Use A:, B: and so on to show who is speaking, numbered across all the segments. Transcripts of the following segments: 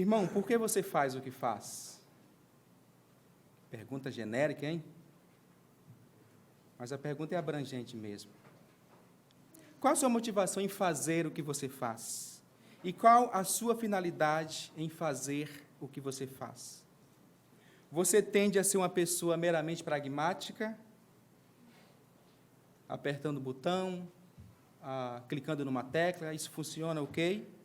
A: Irmão, por que você faz o que faz? Pergunta genérica, hein? Mas a pergunta é abrangente mesmo. Qual a sua motivação em fazer o que você faz? E qual a sua finalidade em fazer o que você faz? Você tende a ser uma pessoa meramente pragmática, apertando o botão, clicando numa tecla, isso funciona, ok?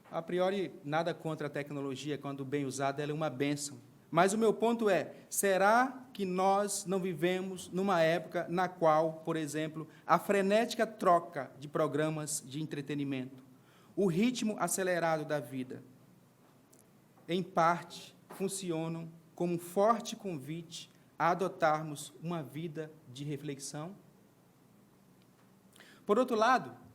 A: A priori, nada contra a tecnologia, quando bem usada, ela é uma bênção. Mas o meu ponto é, será que nós não vivemos numa época na qual, por exemplo, a frenética troca de programas de entretenimento, o ritmo acelerado da vida, em parte, funcionam como um forte convite a adotarmos uma vida de reflexão? Por outro lado,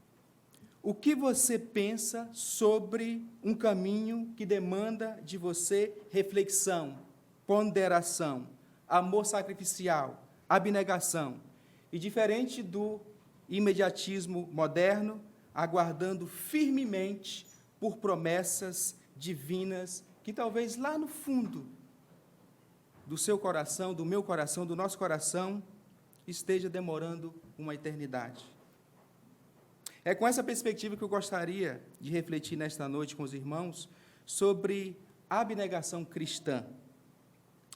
A: o que você pensa sobre um caminho que demanda de você reflexão, ponderação, amor sacrificial, abnegação, e diferente do imediatismo moderno, aguardando firmemente por promessas divinas que talvez lá no fundo do seu coração, do meu coração, do nosso coração, esteja demorando uma eternidade. É com essa perspectiva que eu gostaria de refletir nesta noite com os irmãos sobre a abnegação cristã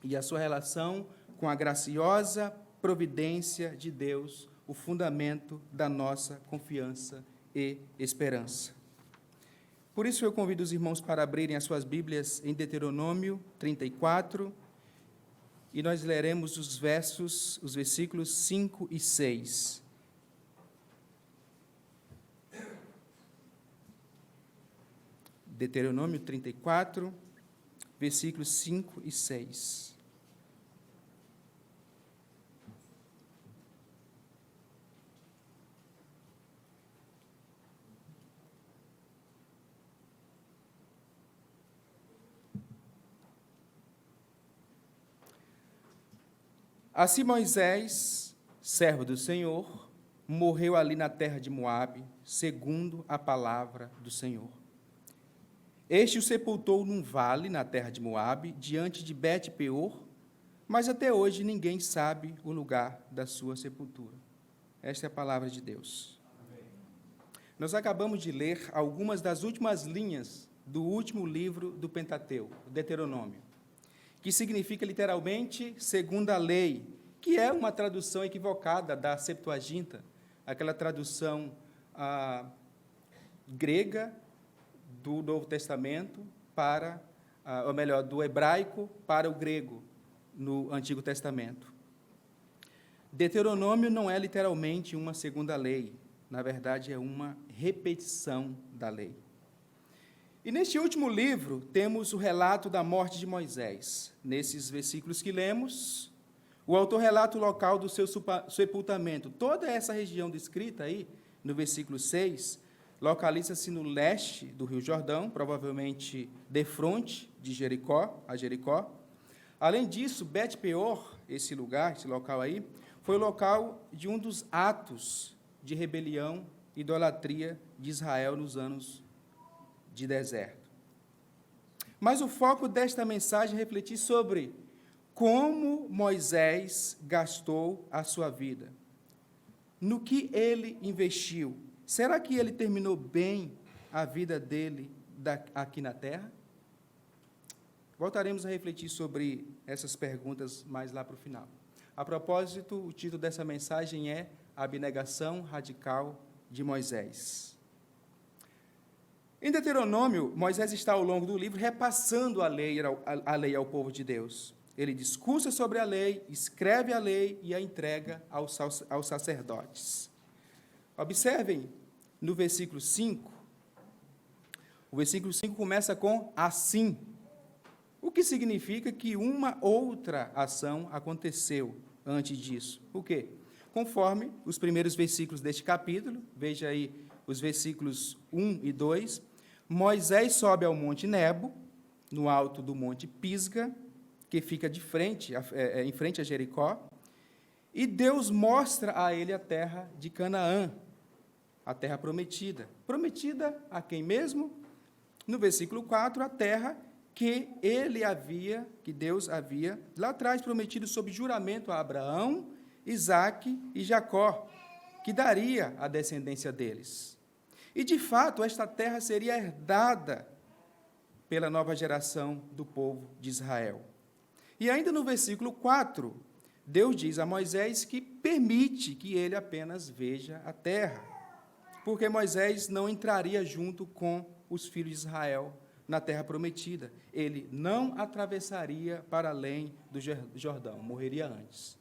A: e a sua relação com a graciosa providência de Deus, o fundamento da nossa confiança e esperança. Por isso eu convido os irmãos para abrirem as suas Bíblias em Deuteronômio 34, e nós leremos os versículos 5 e 6. Deuteronômio 34, versículos 5 e 6. Assim Moisés, servo do Senhor, morreu ali na terra de Moabe, segundo a palavra do Senhor. Este o sepultou num vale na terra de Moabe, diante de Bet-peor, mas até hoje ninguém sabe o lugar da sua sepultura. Esta é a palavra de Deus. Amém. Nós acabamos de ler algumas das últimas linhas do último livro do Pentateuco, o Deuteronômio, que significa literalmente segundo a lei, que é uma tradução equivocada da Septuaginta, aquela tradução grega do Novo Testamento para, ou melhor, do hebraico para o grego no Antigo Testamento. Deuteronômio não é literalmente uma segunda lei, na verdade é uma repetição da lei. E neste último livro temos o relato da morte de Moisés. Nesses versículos que lemos, o autor relata o local do seu sepultamento. Toda essa região descrita aí, no versículo 6, localiza-se no leste do Rio Jordão, provavelmente defronte de Jericó. Além disso, Bet-peor, esse local aí, foi o local de um dos atos de rebelião e idolatria de Israel nos anos de deserto. Mas o foco desta mensagem é refletir sobre como Moisés gastou a sua vida, no que ele investiu. Será que ele terminou bem a vida dele aqui na terra? Voltaremos a refletir sobre essas perguntas mais lá para o final. A propósito, o título dessa mensagem é A Abnegação Radical de Moisés. Em Deuteronômio, Moisés está ao longo do livro repassando a lei ao povo de Deus. Ele discursa sobre a lei, escreve a lei e a entrega aos sacerdotes. Observem no versículo 5, o versículo 5 começa com assim, o que significa que uma outra ação aconteceu antes disso. O quê? Conforme os primeiros versículos deste capítulo, veja aí os versículos 1 e 2, Moisés sobe ao Monte Nebo, no alto do Monte Pisga, que fica em frente a Jericó, e Deus mostra a ele a terra de Canaã. a terra prometida. Prometida a quem mesmo? No versículo 4, a terra que Deus havia lá atrás prometido sob juramento a Abraão, Isaque e Jacó, que daria a descendência deles. E, de fato, esta terra seria herdada pela nova geração do povo de Israel. E ainda no versículo 4, Deus diz a Moisés que permite que ele apenas veja a terra, porque Moisés não entraria junto com os filhos de Israel na terra prometida. Ele não atravessaria para além do Jordão, morreria antes.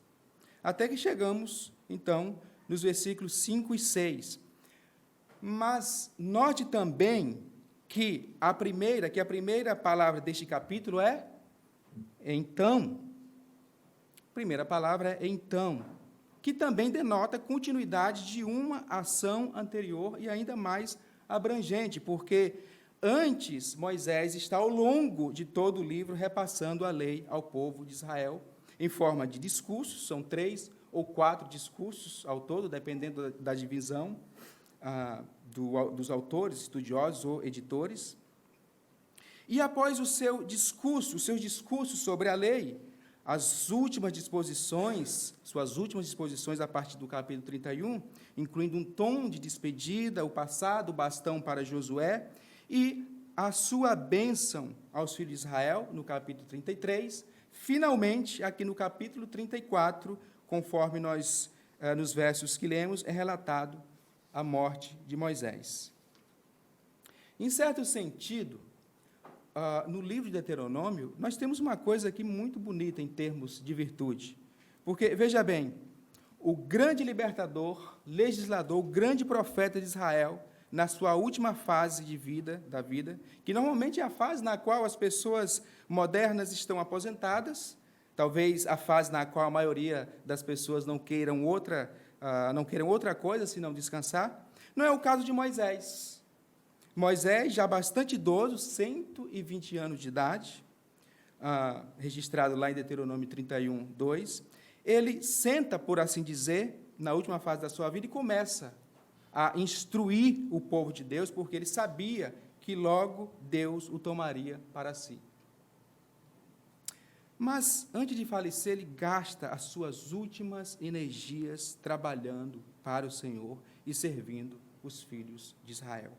A: Até que chegamos, então, nos versículos 5 e 6. Mas note também que a primeira palavra deste capítulo é então. A primeira palavra é então, que também denota continuidade de uma ação anterior e ainda mais abrangente, porque antes Moisés está ao longo de todo o livro repassando a lei ao povo de Israel em forma de discursos, são 3 ou 4 discursos ao todo, dependendo da divisão dos autores, estudiosos ou editores. E após os seus discursos sobre a lei, suas últimas disposições a partir do capítulo 31, incluindo um tom de despedida, o passado, o bastão para Josué, e a sua bênção aos filhos de Israel, no capítulo 33, finalmente, aqui no capítulo 34, conforme nos versos que lemos, é relatado a morte de Moisés. Em certo sentido, no livro de Deuteronômio, nós temos uma coisa aqui muito bonita em termos de virtude. Porque, veja bem, o grande libertador, legislador, o grande profeta de Israel, na sua última fase da vida, que normalmente é a fase na qual as pessoas modernas estão aposentadas, talvez a fase na qual a maioria das pessoas não queiram outra coisa senão descansar, não é o caso de Moisés. Moisés, já bastante idoso, 120 anos de idade, registrado lá em Deuteronômio 31, 2, ele senta, por assim dizer, na última fase da sua vida e começa a instruir o povo de Deus, porque ele sabia que logo Deus o tomaria para si. Mas, antes de falecer, ele gasta as suas últimas energias trabalhando para o Senhor e servindo os filhos de Israel.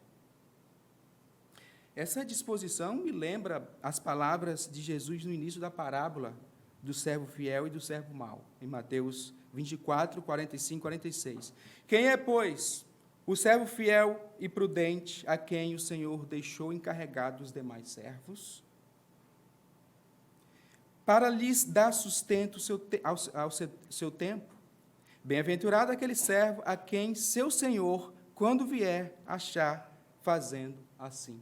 A: Essa disposição me lembra as palavras de Jesus no início da parábola do servo fiel e do servo mau, em Mateus 24, 45 e 46. Quem é, pois, o servo fiel e prudente a quem o Senhor deixou encarregado os demais servos, para lhes dar sustento ao seu tempo? Bem-aventurado aquele servo a quem seu Senhor, quando vier, achar fazendo assim.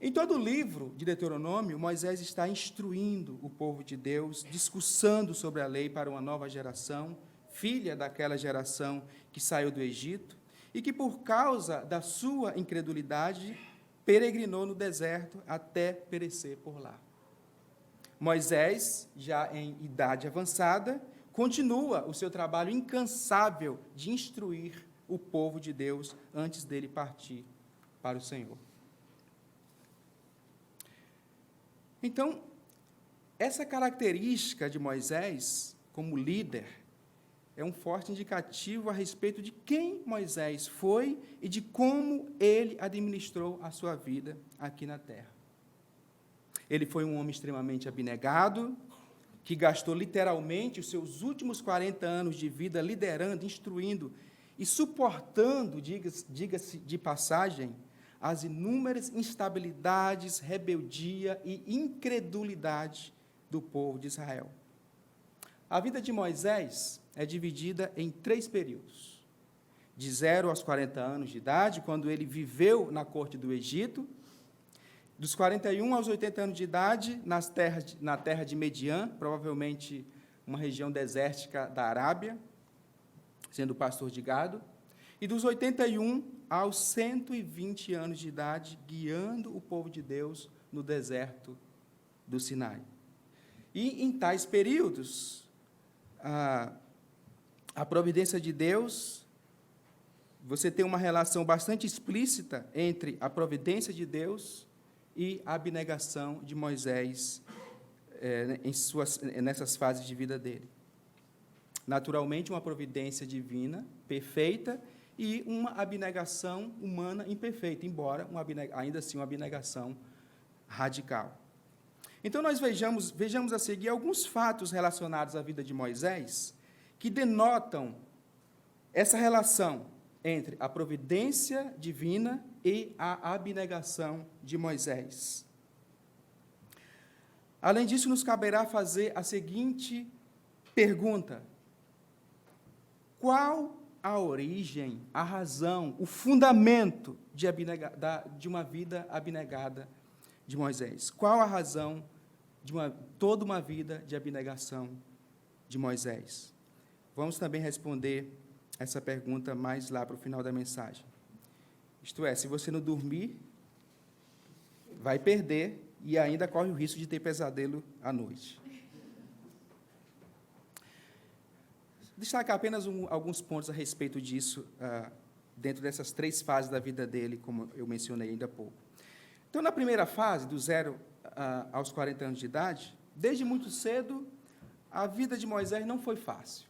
A: Em todo o livro de Deuteronômio, Moisés está instruindo o povo de Deus, discursando sobre a lei para uma nova geração, filha daquela geração que saiu do Egito, e que, por causa da sua incredulidade, peregrinou no deserto até perecer por lá. Moisés, já em idade avançada, continua o seu trabalho incansável de instruir o povo de Deus antes dele partir para o Senhor. Então, essa característica de Moisés como líder é um forte indicativo a respeito de quem Moisés foi e de como ele administrou a sua vida aqui na terra. Ele foi um homem extremamente abnegado, que gastou literalmente os seus últimos 40 anos de vida liderando, instruindo e suportando, diga-se de passagem, as inúmeras instabilidades, rebeldia e incredulidade do povo de Israel. A vida de Moisés é dividida em 3 períodos. De 0 aos 40 anos de idade, quando ele viveu na corte do Egito, dos 41 aos 80 anos de idade, na terra de Mediã, provavelmente uma região desértica da Arábia, sendo pastor de gado, e dos 81 aos 120 anos de idade, guiando o povo de Deus no deserto do Sinai. E, em tais períodos, a providência de Deus você tem uma relação bastante explícita entre a providência de Deus e a abnegação de Moisés nessas fases de vida dele. Naturalmente, uma providência divina perfeita e uma abnegação humana imperfeita, embora ainda assim uma abnegação radical. Então, nós vejamos a seguir alguns fatos relacionados à vida de Moisés que denotam essa relação entre a providência divina e a abnegação de Moisés. Além disso, nos caberá fazer a seguinte pergunta: qual a origem, a razão, o fundamento de uma vida abnegada de Moisés? Qual a razão de toda uma vida de abnegação de Moisés? Vamos também responder essa pergunta mais lá para o final da mensagem. Isto é, se você não dormir, vai perder e ainda corre o risco de ter pesadelo à noite. Destacar apenas alguns pontos a respeito disso, dentro dessas 3 fases da vida dele, como eu mencionei ainda há pouco. Então, na primeira fase, do 0 aos 40 anos de idade, desde muito cedo, a vida de Moisés não foi fácil.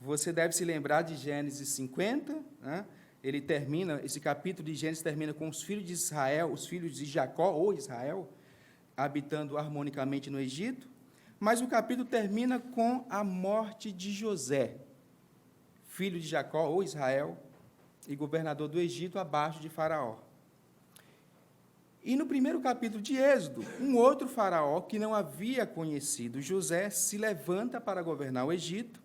A: Você deve se lembrar de Gênesis 50, né? Esse capítulo de Gênesis termina com os filhos de Israel, os filhos de Jacó, ou Israel, habitando harmonicamente no Egito, mas o capítulo termina com a morte de José, filho de Jacó, ou Israel, e governador do Egito, abaixo de Faraó. E no primeiro capítulo de Êxodo, um outro faraó que não havia conhecido José se levanta para governar o Egito,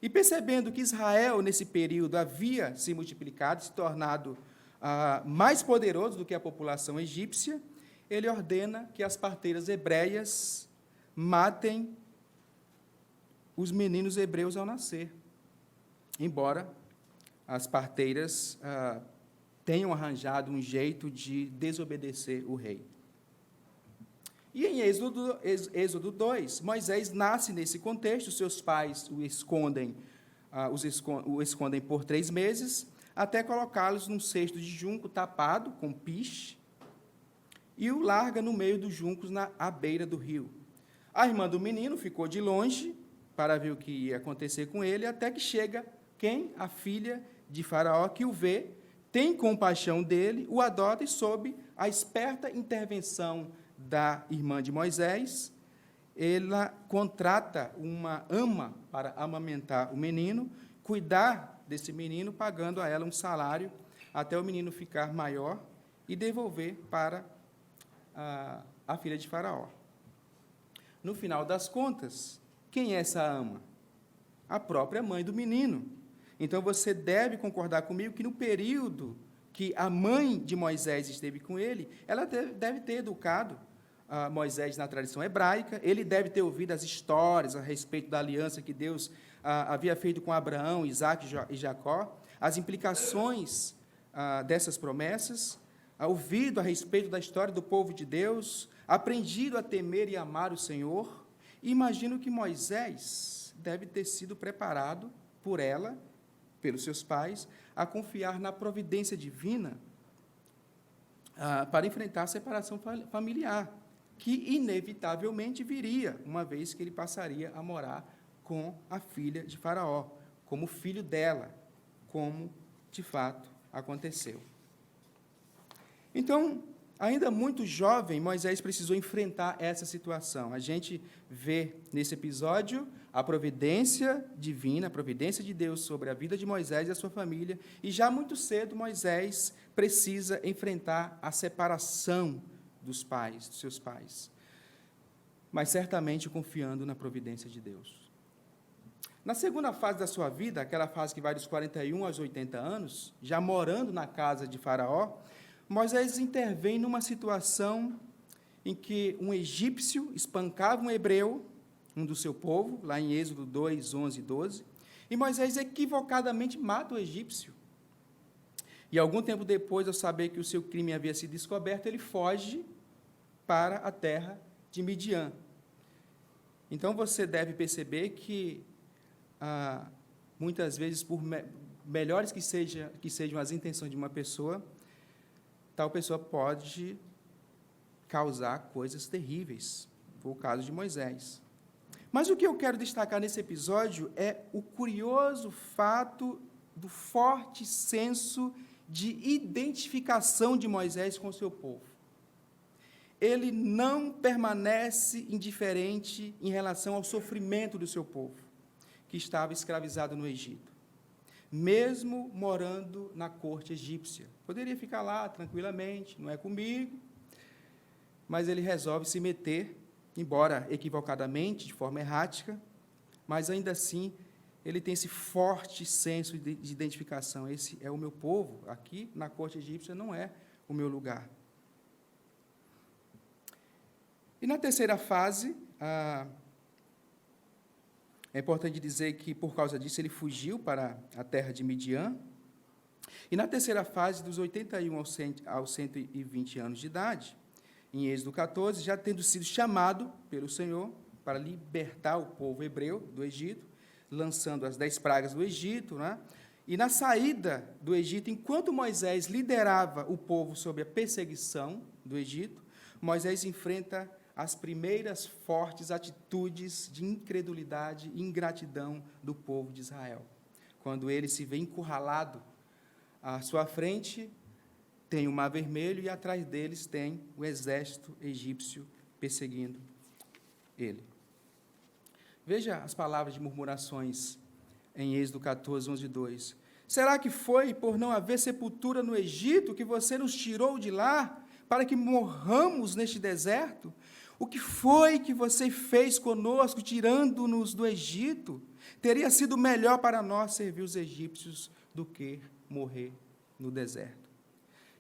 A: e percebendo que Israel, nesse período, havia se multiplicado, se tornado mais poderoso do que a população egípcia, ele ordena que as parteiras hebreias matem os meninos hebreus ao nascer, embora as parteiras tenham arranjado um jeito de desobedecer o rei. E em Êxodo 2, Moisés nasce nesse contexto, seus pais o escondem por 3 meses, até colocá-los num cesto de junco tapado, com piche, e o larga no meio dos juncos à beira do rio. A irmã do menino ficou de longe para ver o que ia acontecer com ele, até que chega quem? A filha de Faraó, que o vê, tem compaixão dele, o adota e, sob a esperta intervenção da irmã de Moisés, ela contrata uma ama para amamentar o menino, cuidar desse menino, pagando a ela um salário até o menino ficar maior e devolver para a filha de Faraó. No final das contas, quem é essa ama? A própria mãe do menino. Então, você deve concordar comigo que no período que a mãe de Moisés esteve com ele, ela deve ter educado Moisés na tradição hebraica, ele deve ter ouvido as histórias a respeito da aliança que Deus havia feito com Abraão, Isaque e Jacó, as implicações dessas promessas, ouvido a respeito da história do povo de Deus, aprendido a temer e amar o Senhor. Imagino que Moisés deve ter sido preparado por ela, pelos seus pais, a confiar na providência divina para enfrentar a separação familiar, que inevitavelmente viria, uma vez que ele passaria a morar com a filha de Faraó, como filho dela, como de fato aconteceu. Então, ainda muito jovem, Moisés precisou enfrentar essa situação. A gente vê nesse episódio a providência divina, a providência de Deus sobre a vida de Moisés e a sua família, e já muito cedo Moisés precisa enfrentar a separação dos seus pais, mas certamente confiando na providência de Deus. Na segunda fase da sua vida, aquela fase que vai dos 41 aos 80 anos, já morando na casa de Faraó, Moisés intervém numa situação em que um egípcio espancava um hebreu, um do seu povo, lá em Êxodo 2, 11 e 12, e Moisés equivocadamente mata o egípcio. E algum tempo depois, ao saber que o seu crime havia sido descoberto, ele foge para a terra de Midian. Então, você deve perceber que, muitas vezes, melhores que sejam as intenções de uma pessoa, tal pessoa pode causar coisas terríveis. Foi o caso de Moisés. Mas o que eu quero destacar nesse episódio é o curioso fato do forte senso de identificação de Moisés com o seu povo. Ele não permanece indiferente em relação ao sofrimento do seu povo, que estava escravizado no Egito, mesmo morando na corte egípcia. Poderia ficar lá tranquilamente, não é comigo, mas ele resolve se meter, embora equivocadamente, de forma errática, mas ainda assim ele tem esse forte senso de identificação. Esse é o meu povo, aqui na corte egípcia não é o meu lugar. E na terceira fase, é importante dizer que, por causa disso, ele fugiu para a terra de Midian. E na terceira fase, dos 81 aos 120 anos de idade, em Êxodo 14, já tendo sido chamado pelo Senhor para libertar o povo hebreu do Egito, lançando as 10 pragas do Egito, né? E na saída do Egito, enquanto Moisés liderava o povo sob a perseguição do Egito, Moisés enfrenta as primeiras fortes atitudes de incredulidade e ingratidão do povo de Israel. Quando ele se vê encurralado à sua frente, tem o Mar Vermelho e atrás deles tem o exército egípcio perseguindo ele. Veja as palavras de murmurações em Êxodo 14, 11 e 2. Será que foi por não haver sepultura no Egito que você nos tirou de lá para que morramos neste deserto? O que foi que você fez conosco, tirando-nos do Egito? Teria sido melhor para nós servir os egípcios do que morrer no deserto.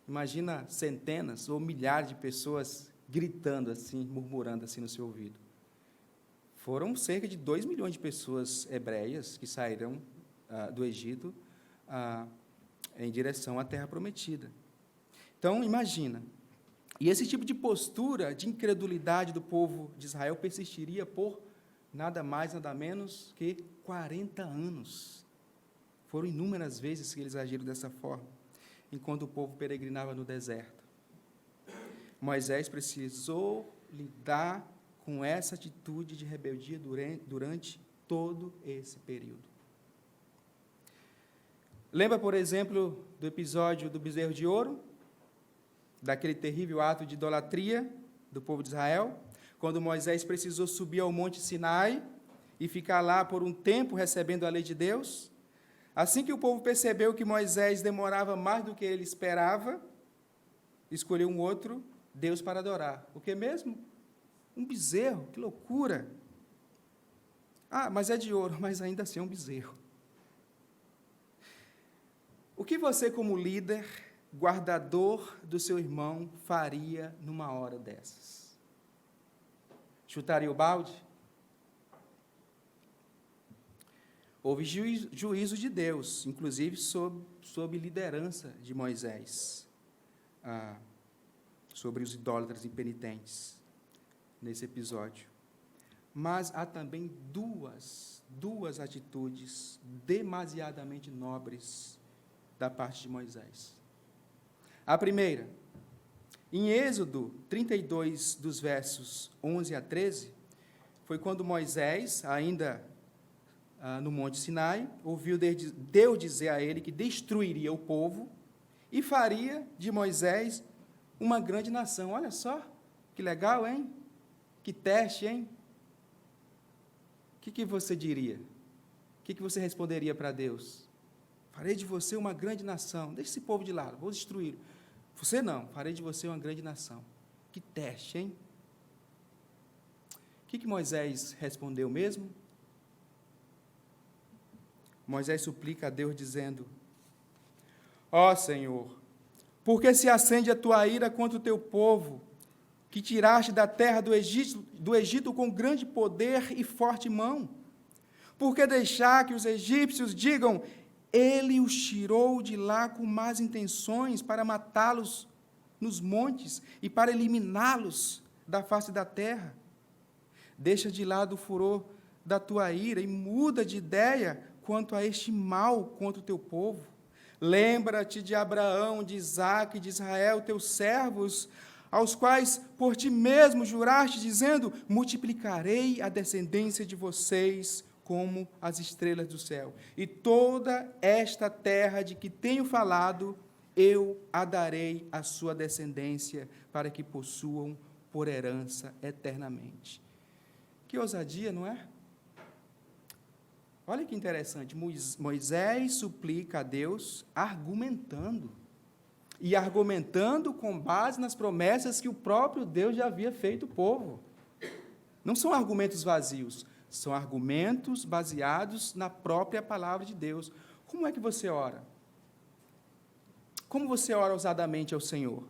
A: Imagina centenas ou milhares de pessoas gritando assim, murmurando assim no seu ouvido. Foram cerca de 2 milhões de pessoas hebreias que saíram do Egito em direção à Terra Prometida. Então, imagina. E esse tipo de postura de incredulidade do povo de Israel persistiria por nada mais, nada menos que 40 anos. Foram inúmeras vezes que eles agiram dessa forma, enquanto o povo peregrinava no deserto. Moisés precisou lidar com essa atitude de rebeldia durante todo esse período. Lembra, por exemplo, do episódio do bezerro de ouro? Daquele terrível ato de idolatria do povo de Israel, quando Moisés precisou subir ao Monte Sinai e ficar lá por um tempo recebendo a lei de Deus. Assim que o povo percebeu que Moisés demorava mais do que ele esperava, escolheu um outro Deus para adorar. O que mesmo? Um bezerro, que loucura! Ah, mas é de ouro, mas ainda assim é um bezerro. O que você, como líder, guardador do seu irmão, faria numa hora dessas? Chutaria o balde? Houve juízo de Deus, inclusive sob liderança de Moisés, sobre os idólatras impenitentes, nesse episódio. Mas há também duas atitudes demasiadamente nobres da parte de Moisés. A primeira, em Êxodo 32, dos versos 11 a 13, foi quando Moisés, ainda no Monte Sinai, ouviu Deus dizer a ele que destruiria o povo e faria de Moisés uma grande nação. Olha só, que legal, hein? Que teste, hein? O que você diria? O que você responderia para Deus? Farei de você uma grande nação. Deixa esse povo de lado, vou destruí-lo. Você não, farei de você uma grande nação. Que teste, hein? O que Moisés respondeu mesmo? Moisés suplica a Deus dizendo: ó Senhor, porque se acende a tua ira contra o teu povo, que tiraste da terra do Egito com grande poder e forte mão? Por que deixar que os egípcios digam: ele os tirou de lá com más intenções para matá-los nos montes e para eliminá-los da face da terra? Deixa de lado o furor da tua ira e muda de ideia quanto a este mal contra o teu povo. Lembra-te de Abraão, de Isaque e de Israel, teus servos, aos quais por ti mesmo juraste, dizendo: multiplicarei a descendência de vocês como as estrelas do céu. E toda esta terra de que tenho falado, eu a darei à sua descendência, para que possuam por herança eternamente. Que ousadia, não é? Olha que interessante, Moisés suplica a Deus argumentando, e argumentando com base nas promessas que o próprio Deus já havia feito ao povo. Não são argumentos vazios, são argumentos baseados na própria palavra de Deus. Como é que você ora? Como você ora ousadamente ao Senhor?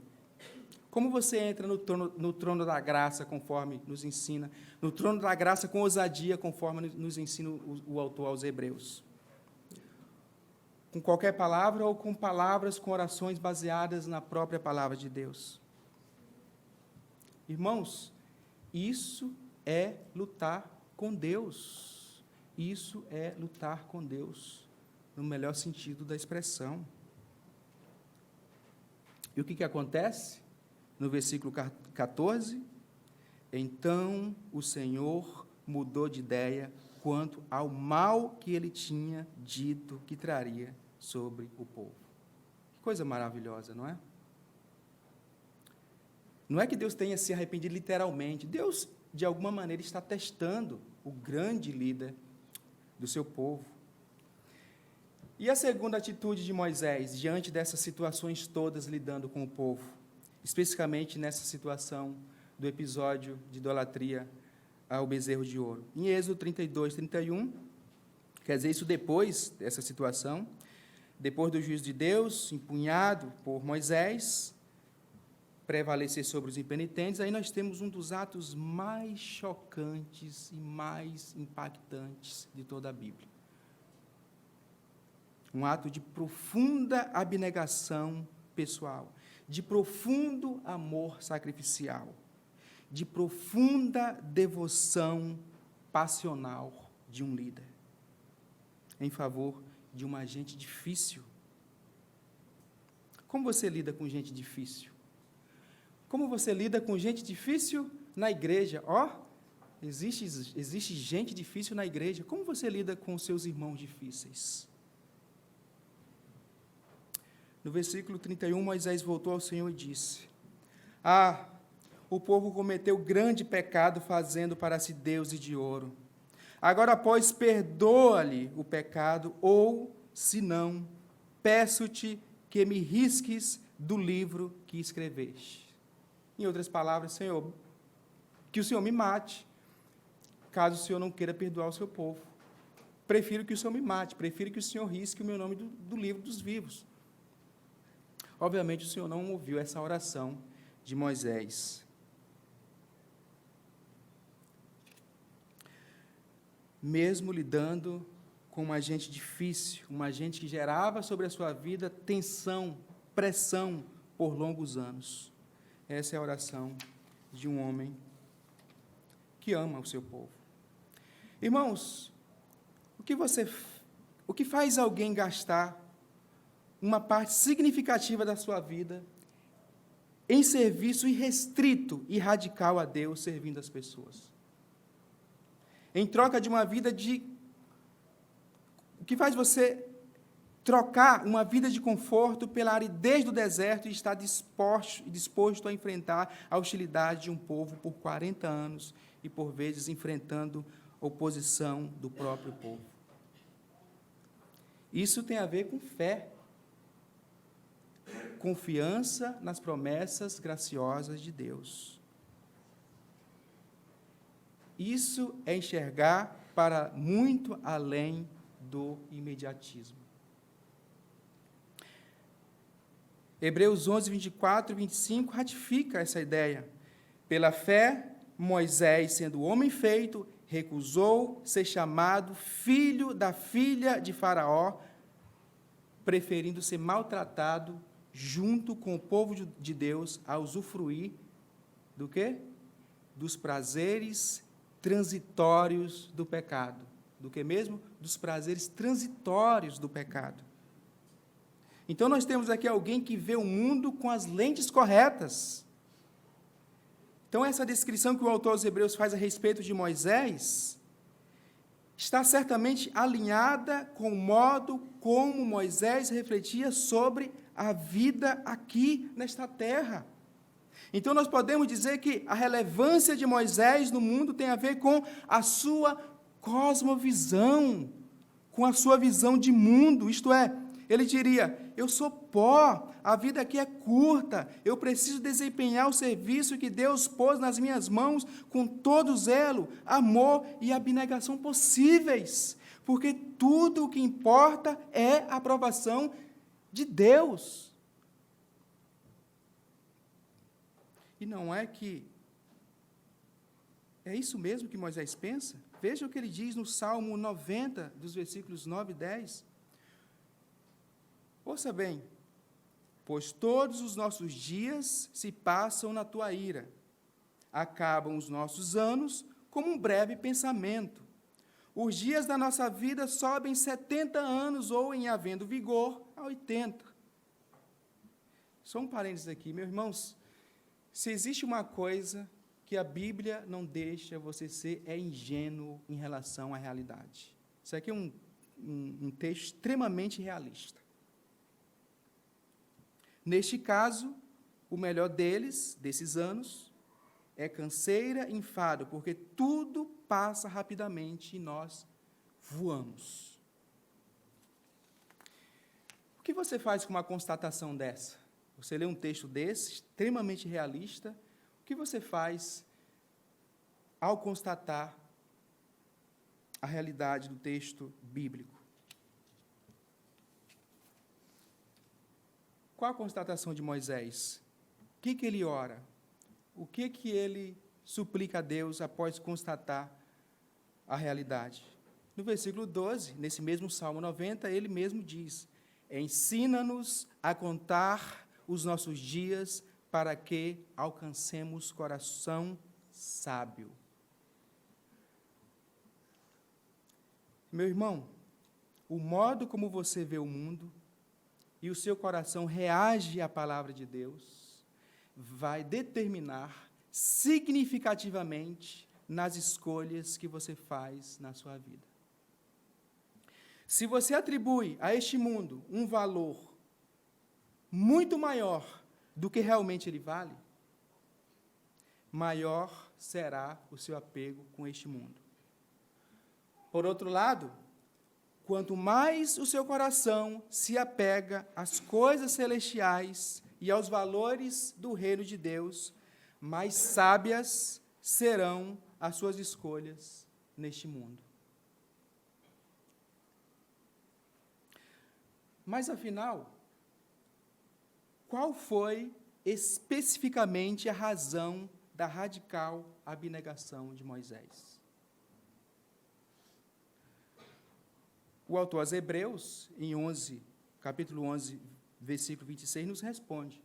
A: Como você entra no trono da graça, conforme nos ensina, no trono da graça com ousadia, conforme nos ensina o autor aos Hebreus? Com qualquer palavra ou com palavras, com orações baseadas na própria palavra de Deus? Irmãos, isso é lutar com Deus. Isso é lutar com Deus, no melhor sentido da expressão. E o que acontece? No versículo 14, então o Senhor mudou de ideia quanto ao mal que ele tinha dito que traria sobre o povo. Que coisa maravilhosa, não é? Não é que Deus tenha se arrependido literalmente. Deus, de alguma maneira, está testando o grande líder do seu povo. E a segunda atitude de Moisés, diante dessas situações todas lidando com o povo, especificamente nessa situação do episódio de idolatria ao bezerro de ouro. Em Êxodo 32, 31, quer dizer, isso depois dessa situação, depois do juízo de Deus, empunhado por Moisés, prevalecer sobre os impenitentes, aí nós temos um dos atos mais chocantes e mais impactantes de toda a Bíblia. Um ato de profunda abnegação pessoal, de profundo amor sacrificial, de profunda devoção passional de um líder, em favor de uma gente difícil. Como você lida com gente difícil? Como você lida com gente difícil na igreja? Existe gente difícil na igreja. Como você lida com os seus irmãos difíceis? No versículo 31, Moisés voltou ao Senhor e disse: o povo cometeu grande pecado fazendo para si deuses de ouro. Agora, pois, perdoa-lhe o pecado, ou, se não, peço-te que me risques do livro que escreveste. Em outras palavras, Senhor, que o Senhor me mate, caso o Senhor não queira perdoar o seu povo. Prefiro que o Senhor me mate, prefiro que o Senhor risque o meu nome do livro dos vivos. Obviamente, o Senhor não ouviu essa oração de Moisés. Mesmo lidando com uma gente difícil, uma gente que gerava sobre a sua vida tensão, pressão por longos anos. Essa é a oração de um homem que ama o seu povo. Irmãos, o que faz alguém gastar uma parte significativa da sua vida em serviço irrestrito e radical a Deus, servindo as pessoas? Em troca de uma vida o que faz você trocar uma vida de conforto pela aridez do deserto e estar disposto a enfrentar a hostilidade de um povo por 40 anos e, por vezes, enfrentando oposição do próprio povo? Isso tem a ver com fé. Confiança nas promessas graciosas de Deus. Isso é enxergar para muito além do imediatismo. Hebreus 11, 24 e 25 ratifica essa ideia. Pela fé, Moisés, sendo homem feito, recusou ser chamado filho da filha de Faraó, preferindo ser maltratado junto com o povo de Deus a usufruir do quê? Dos prazeres transitórios do pecado, do que mesmo? Dos prazeres transitórios do pecado. Então, nós temos aqui alguém que vê o mundo com as lentes corretas. Então, essa descrição que o autor aos Hebreus faz a respeito de Moisés está certamente alinhada com o modo como Moisés refletia sobre a vida aqui nesta terra. Então, nós podemos dizer que a relevância de Moisés no mundo tem a ver com a sua cosmovisão, com a sua visão de mundo, isto é, ele diria: eu sou pó, a vida aqui é curta, eu preciso desempenhar o serviço que Deus pôs nas minhas mãos com todo zelo, amor e abnegação possíveis, porque tudo o que importa é a aprovação de Deus. E não é que é isso mesmo que Moisés pensa? Veja o que ele diz no Salmo 90, dos versículos 9 e 10. Ouça bem: pois todos os nossos dias se passam na tua ira, acabam os nossos anos como um breve pensamento. Os dias da nossa vida sobem 70 anos, ou, em havendo vigor, a 80. Só um parênteses aqui, meus irmãos. Se existe uma coisa que a Bíblia não deixa você ser, é ingênuo em relação à realidade. Isso aqui é um texto extremamente realista. Neste caso, o melhor desses anos, é canseira e enfado, porque tudo passa rapidamente e nós voamos. O que você faz com uma constatação dessa? Você lê um texto desse, extremamente realista, o que você faz ao constatar a realidade do texto bíblico? Qual a constatação de Moisés? O que ele ora? O que ele suplica a Deus após constatar a realidade? No versículo 12, nesse mesmo Salmo 90, ele mesmo diz: ensina-nos a contar os nossos dias para que alcancemos coração sábio. Meu irmão, o modo como você vê o mundo e o seu coração reage à palavra de Deus vai determinar significativamente nas escolhas que você faz na sua vida. Se você atribui a este mundo um valor muito maior do que realmente ele vale, maior será o seu apego com este mundo. Por outro lado, quanto mais o seu coração se apega às coisas celestiais e aos valores do reino de Deus, mais sábias serão as suas escolhas neste mundo. Mas, afinal, qual foi especificamente a razão da radical abnegação de Moisés? O autor aos Hebreus, em capítulo 11, versículo 26, nos responde.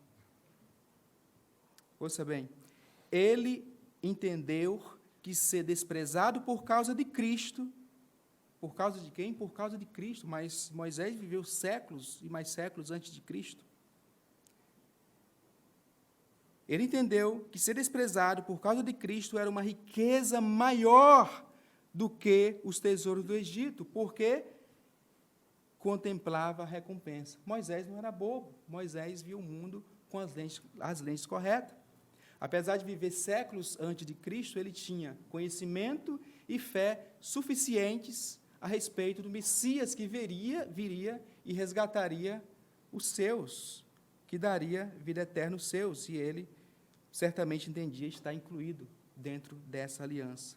A: Ouça bem: ele entendeu que ser desprezado por causa de Cristo. Por causa de quem? Por causa de Cristo. Mas Moisés viveu séculos e mais séculos antes de Cristo. Ele entendeu que ser desprezado por causa de Cristo era uma riqueza maior do que os tesouros do Egito, porque contemplava a recompensa. Moisés não era bobo. Moisés viu o mundo com as lentes corretas. Apesar de viver séculos antes de Cristo, ele tinha conhecimento e fé suficientes a respeito do Messias que viria e resgataria os seus, que daria vida eterna aos seus, e ele certamente entendia estar incluído dentro dessa aliança.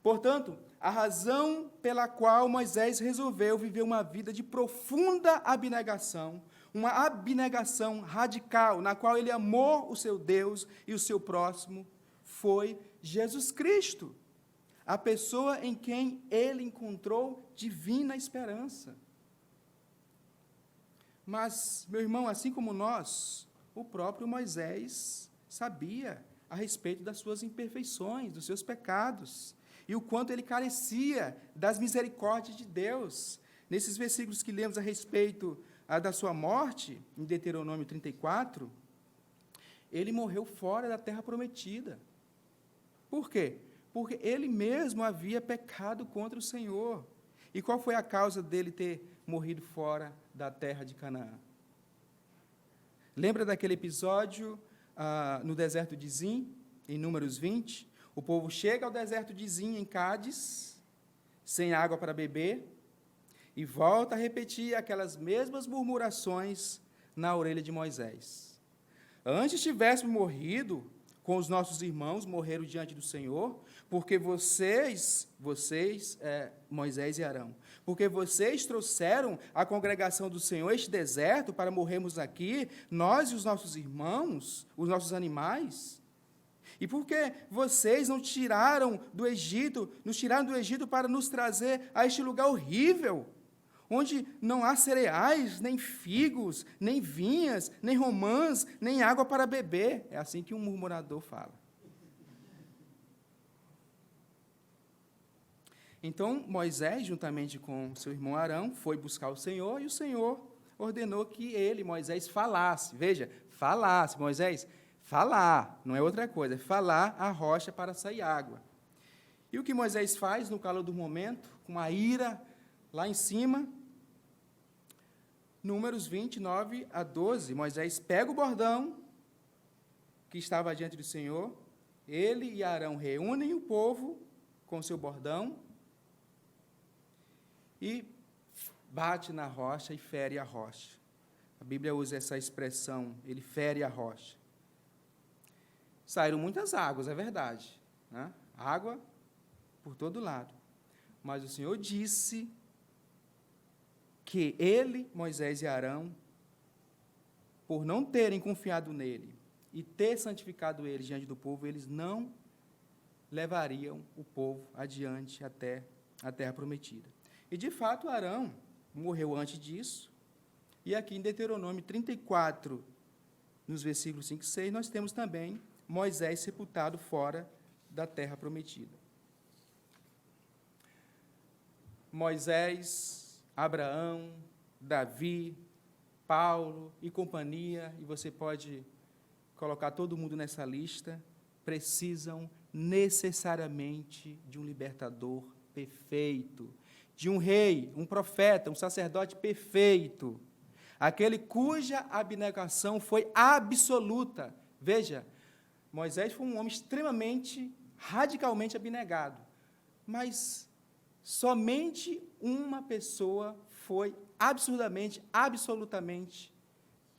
A: Portanto, a razão pela qual Moisés resolveu viver uma vida de profunda abnegação, uma abnegação radical, na qual ele amou o seu Deus e o seu próximo, foi Jesus Cristo, a pessoa em quem ele encontrou divina esperança. Mas, meu irmão, assim como nós, o próprio Moisés sabia a respeito das suas imperfeições, dos seus pecados. e o quanto ele carecia das misericórdias de Deus. Nesses versículos que lemos a respeito da sua morte, em Deuteronômio 34, ele morreu fora da terra prometida. Por quê? Porque ele mesmo havia pecado contra o Senhor. E qual foi a causa dele ter morrido fora da terra de Canaã? Lembra daquele episódio no deserto de Zim, em Números 20? O povo chega ao deserto de Zim, em Cádiz, sem água para beber, e volta a repetir aquelas mesmas murmurações na orelha de Moisés. Antes tivéssemos morrido com os nossos irmãos, morreram diante do Senhor, porque Moisés e Arão, porque vocês trouxeram à congregação do Senhor este deserto para morrermos aqui, nós e os nossos irmãos, os nossos animais. E por que vocês não tiraram do Egito, nos tiraram do Egito para nos trazer a este lugar horrível, onde não há cereais, nem figos, nem vinhas, nem romãs, nem água para beber? É assim que um murmurador fala. Então, Moisés, juntamente com seu irmão Arão, foi buscar o Senhor, e o Senhor ordenou que ele, Moisés, falasse. Veja, falasse, Moisés, falar, não é outra coisa, é falar a rocha para sair água. E o que Moisés faz no calor do momento, com a ira lá em cima? Números 29 a 12, Moisés pega o bordão que estava diante do Senhor, ele e Arão reúnem o povo com seu bordão e bate na rocha e fere a rocha. A Bíblia usa essa expressão, ele fere a rocha. Saíram muitas águas, é verdade, né? Água por todo lado. Mas o Senhor disse que ele, Moisés e Arão, por não terem confiado nele e ter santificado ele diante do povo, eles não levariam o povo adiante até a terra prometida. E, de fato, Arão morreu antes disso, e aqui em Deuteronômio 34, nos versículos 5 e 6, nós temos também Moisés sepultado fora da terra prometida. Moisés, Abraão, Davi, Paulo e companhia, e você pode colocar todo mundo nessa lista, precisam necessariamente de um libertador perfeito, de um rei, um profeta, um sacerdote perfeito, aquele cuja abnegação foi absoluta. Veja, Moisés foi um homem extremamente, radicalmente abnegado, mas somente uma pessoa foi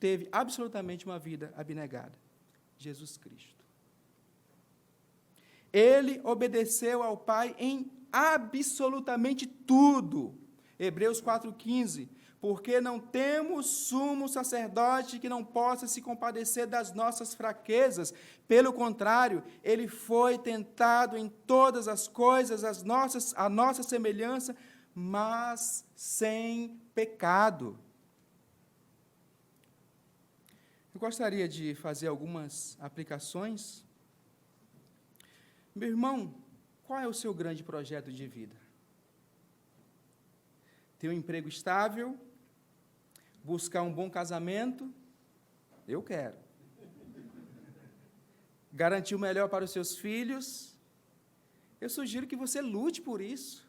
A: teve absolutamente uma vida abnegada: Jesus Cristo. Ele obedeceu ao Pai em absolutamente tudo. Hebreus 4,15, porque não temos sumo sacerdote que não possa se compadecer das nossas fraquezas. Pelo contrário, ele foi tentado em todas as coisas, a nossa semelhança, mas sem pecado. Eu gostaria de fazer algumas aplicações. Meu irmão, qual é o seu grande projeto de vida? Ter um emprego estável? Buscar um bom casamento? Eu quero. Garantir o melhor para os seus filhos? Eu sugiro que você lute por isso.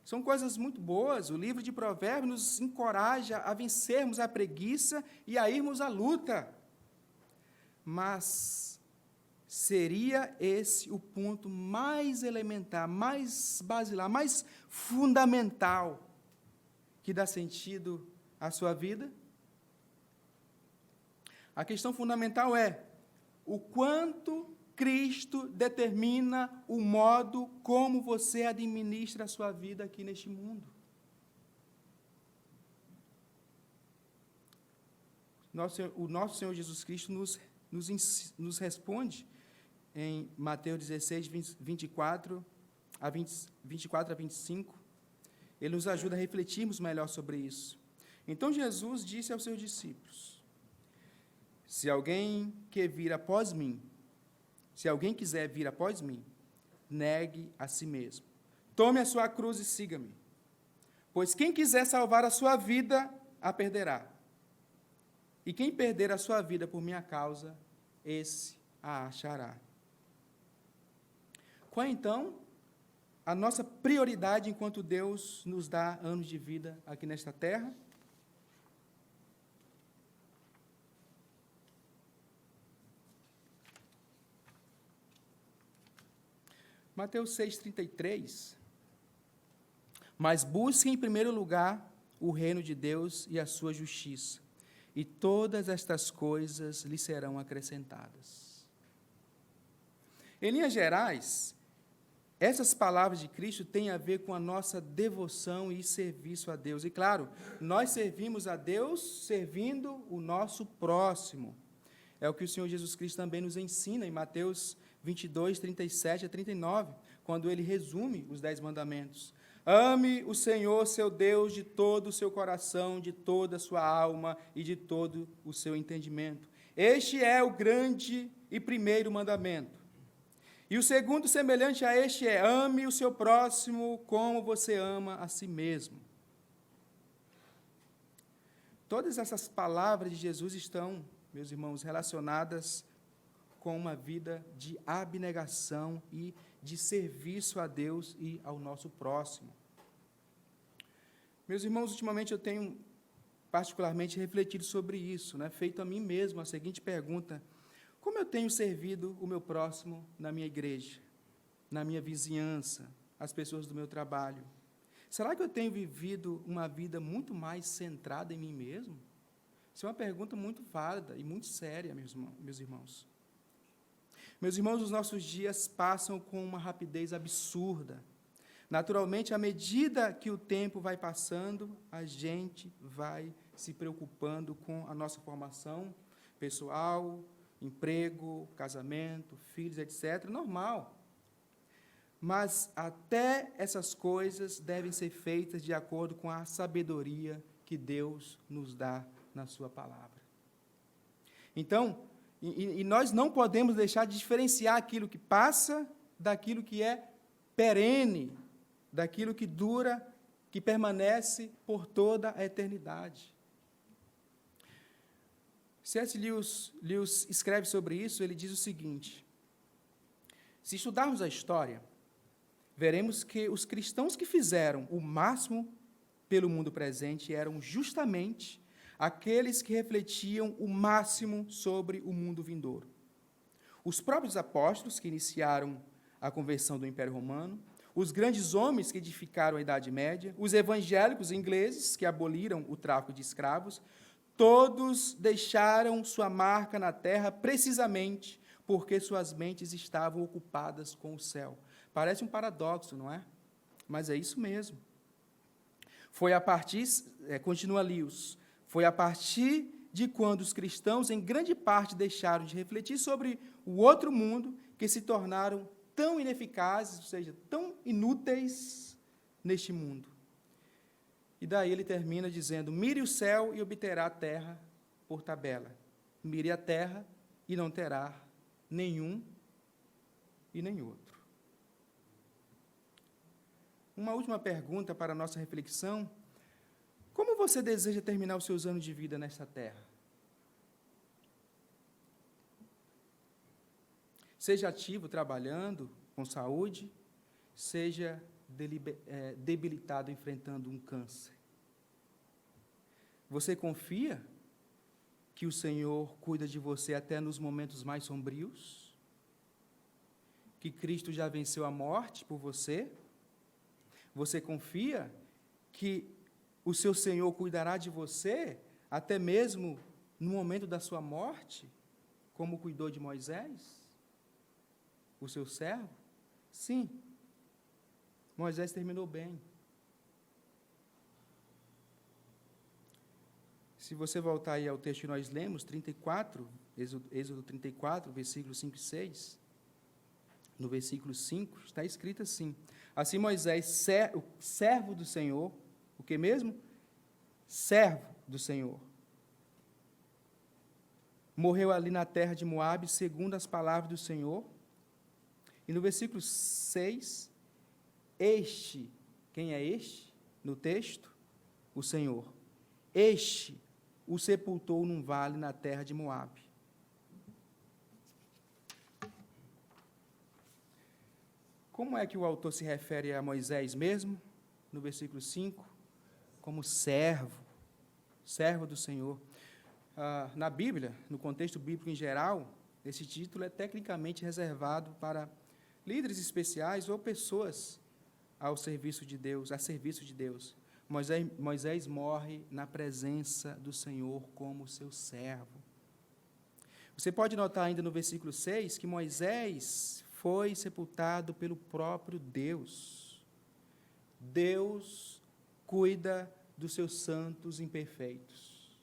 A: São coisas muito boas. O livro de Provérbios nos encoraja a vencermos a preguiça e a irmos à luta. Mas seria esse o ponto mais elementar, mais basilar, mais fundamental que dá sentido à sua vida? A questão fundamental é o quanto Cristo determina o modo como você administra a sua vida aqui neste mundo. O nosso Senhor Jesus Cristo nos responde em Mateus 16, 24 a 25. Ele nos ajuda a refletirmos melhor sobre isso. Então, Jesus disse aos seus discípulos: se alguém quiser vir após mim, negue a si mesmo. Tome a sua cruz e siga-me. Pois quem quiser salvar a sua vida, a perderá. E quem perder a sua vida por minha causa, esse a achará. Qual é, então, a nossa prioridade enquanto Deus nos dá anos de vida aqui nesta terra? Mateus 6,33. Mas busquem em primeiro lugar o reino de Deus e a sua justiça, e todas estas coisas lhe serão acrescentadas. Em linhas gerais, essas palavras de Cristo têm a ver com a nossa devoção e serviço a Deus. E claro, nós servimos a Deus servindo o nosso próximo. É o que o Senhor Jesus Cristo também nos ensina em Mateus 22, 37 a 39, quando ele resume os 10 mandamentos. Ame o Senhor, seu Deus, de todo o seu coração, de toda a sua alma e de todo o seu entendimento. Este é o grande e primeiro mandamento. E o segundo, semelhante a este, é: ame o seu próximo como você ama a si mesmo. Todas essas palavras de Jesus estão, meus irmãos, relacionadas com uma vida de abnegação e de serviço a Deus e ao nosso próximo. Meus irmãos, ultimamente eu tenho particularmente refletido sobre isso, feito a mim mesmo a seguinte pergunta: como eu tenho servido o meu próximo na minha igreja, na minha vizinhança, as pessoas do meu trabalho? Será que eu tenho vivido uma vida muito mais centrada em mim mesmo? Isso é uma pergunta muito válida e muito séria, meus irmãos. Meus irmãos, os nossos dias passam com uma rapidez absurda. Naturalmente, à medida que o tempo vai passando, a gente vai se preocupando com a nossa formação pessoal, emprego, casamento, filhos, etc. Normal. Mas até essas coisas devem ser feitas de acordo com a sabedoria que Deus nos dá na sua palavra. Então, nós não podemos deixar de diferenciar aquilo que passa daquilo que é perene, daquilo que dura, que permanece por toda a eternidade. C.S. Lewis escreve sobre isso. Ele diz o seguinte: se estudarmos a história, veremos que os cristãos que fizeram o máximo pelo mundo presente eram justamente aqueles que refletiam o máximo sobre o mundo vindouro. Os próprios apóstolos que iniciaram a conversão do Império Romano, os grandes homens que edificaram a Idade Média, os evangélicos ingleses que aboliram o tráfico de escravos, todos deixaram sua marca na terra precisamente porque suas mentes estavam ocupadas com o céu. Parece um paradoxo, não é? Mas é isso mesmo. Continua Lewis, foi a partir de quando os cristãos, em grande parte, deixaram de refletir sobre o outro mundo que se tornaram tão ineficazes, ou seja, tão inúteis neste mundo. E daí ele termina dizendo: mire o céu e obterá a terra por tabela. Mire a terra e não terá nenhum e nem outro. Uma última pergunta para a nossa reflexão: como você deseja terminar os seus anos de vida nesta terra? Seja ativo, trabalhando, com saúde, seja debilitado, enfrentando um câncer. Você confia que o Senhor cuida de você até nos momentos mais sombrios? Que Cristo já venceu a morte por você? Você confia que o seu Senhor cuidará de você até mesmo no momento da sua morte, como cuidou de Moisés, o seu servo? Sim, Moisés terminou bem. Se você voltar aí ao texto que nós lemos, 34, Êxodo 34, versículos 5 e 6, no versículo 5, está escrito assim: assim Moisés, o servo do Senhor, o que mesmo? Servo do Senhor, morreu ali na terra de Moabe, segundo as palavras do Senhor, E no versículo 6, este, quem é este? No texto, o Senhor. Este o sepultou num vale na terra de Moabe. Como é que o autor se refere a Moisés mesmo? No versículo 5, como servo do Senhor. Na Bíblia, no contexto bíblico em geral, esse título é tecnicamente reservado para líderes especiais ou pessoas ao serviço de Deus, a serviço de Deus. Moisés morre na presença do Senhor como seu servo. Você pode notar ainda no versículo 6 que Moisés foi sepultado pelo próprio Deus. Deus cuida dos seus santos imperfeitos.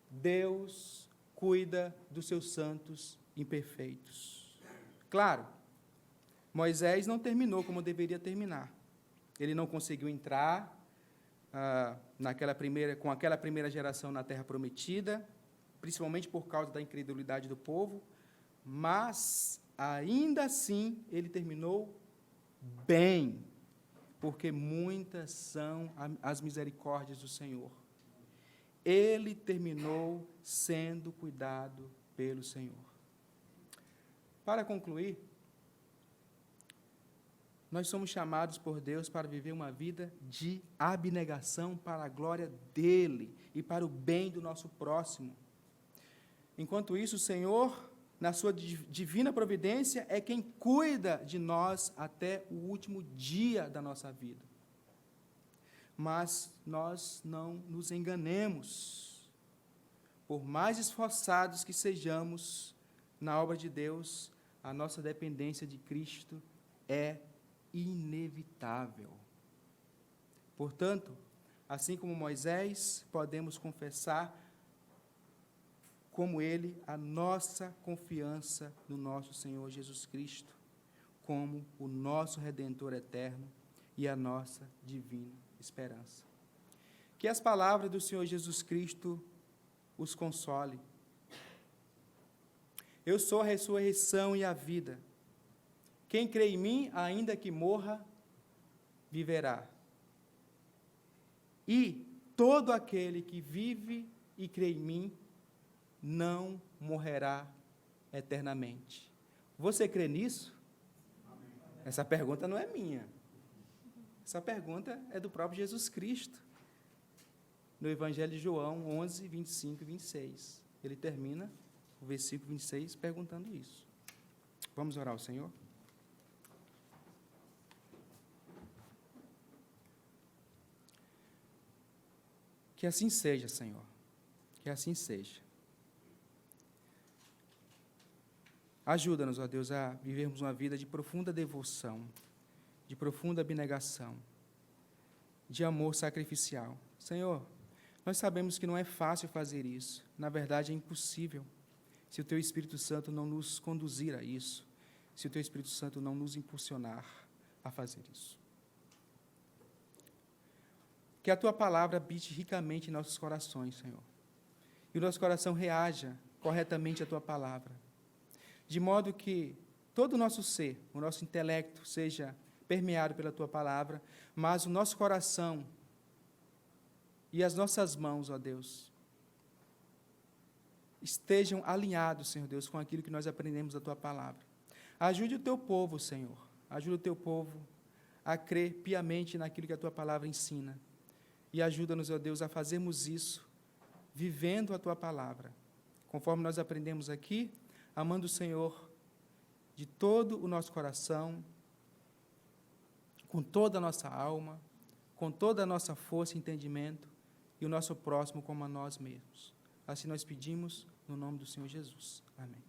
A: Deus cuida dos seus santos imperfeitos. Claro, Moisés não terminou como deveria terminar. Ele não conseguiu entrar com aquela primeira geração na Terra Prometida, principalmente por causa da incredulidade do povo, mas, ainda assim, ele terminou bem, porque muitas são as misericórdias do Senhor. Ele terminou sendo cuidado pelo Senhor. Para concluir, nós somos chamados por Deus para viver uma vida de abnegação para a glória dEle e para o bem do nosso próximo. Enquanto isso, o Senhor, na sua divina providência, é quem cuida de nós até o último dia da nossa vida. Mas nós não nos enganemos. Por mais esforçados que sejamos na obra de Deus, a nossa dependência de Cristo é inevitável. Portanto, assim como Moisés, podemos confessar como ele a nossa confiança no nosso Senhor Jesus Cristo, como o nosso Redentor eterno e a nossa divina esperança. Que as palavras do Senhor Jesus Cristo os console. Eu sou a ressurreição e a vida. Quem crê em mim, ainda que morra, viverá. E todo aquele que vive e crê em mim, não morrerá eternamente. Você crê nisso? Amém. Essa pergunta não é minha. Essa pergunta é do próprio Jesus Cristo. No Evangelho de João 11, 25 e 26. Ele termina o versículo 26 perguntando isso. Vamos orar ao Senhor? Que assim seja, Senhor. Que assim seja. Ajuda-nos, ó Deus, a vivermos uma vida de profunda devoção, de profunda abnegação, de amor sacrificial. Senhor, nós sabemos que não é fácil fazer isso. Na verdade, é impossível, se o Teu Espírito Santo não nos conduzir a isso, se o Teu Espírito Santo não nos impulsionar a fazer isso. Que a Tua palavra habite ricamente em nossos corações, Senhor, e o nosso coração reaja corretamente à Tua palavra, de modo que todo o nosso ser, o nosso intelecto, seja permeado pela Tua palavra, mas o nosso coração e as nossas mãos, ó Deus, estejam alinhados, Senhor Deus, com aquilo que nós aprendemos da Tua palavra. Ajude o Teu povo, Senhor, ajude o Teu povo a crer piamente naquilo que a Tua palavra ensina, e ajuda-nos, ó Deus, a fazermos isso, vivendo a Tua palavra, conforme nós aprendemos aqui, amando o Senhor de todo o nosso coração, com toda a nossa alma, com toda a nossa força e entendimento, e o nosso próximo como a nós mesmos. Assim nós pedimos, no nome do Senhor Jesus. Amém.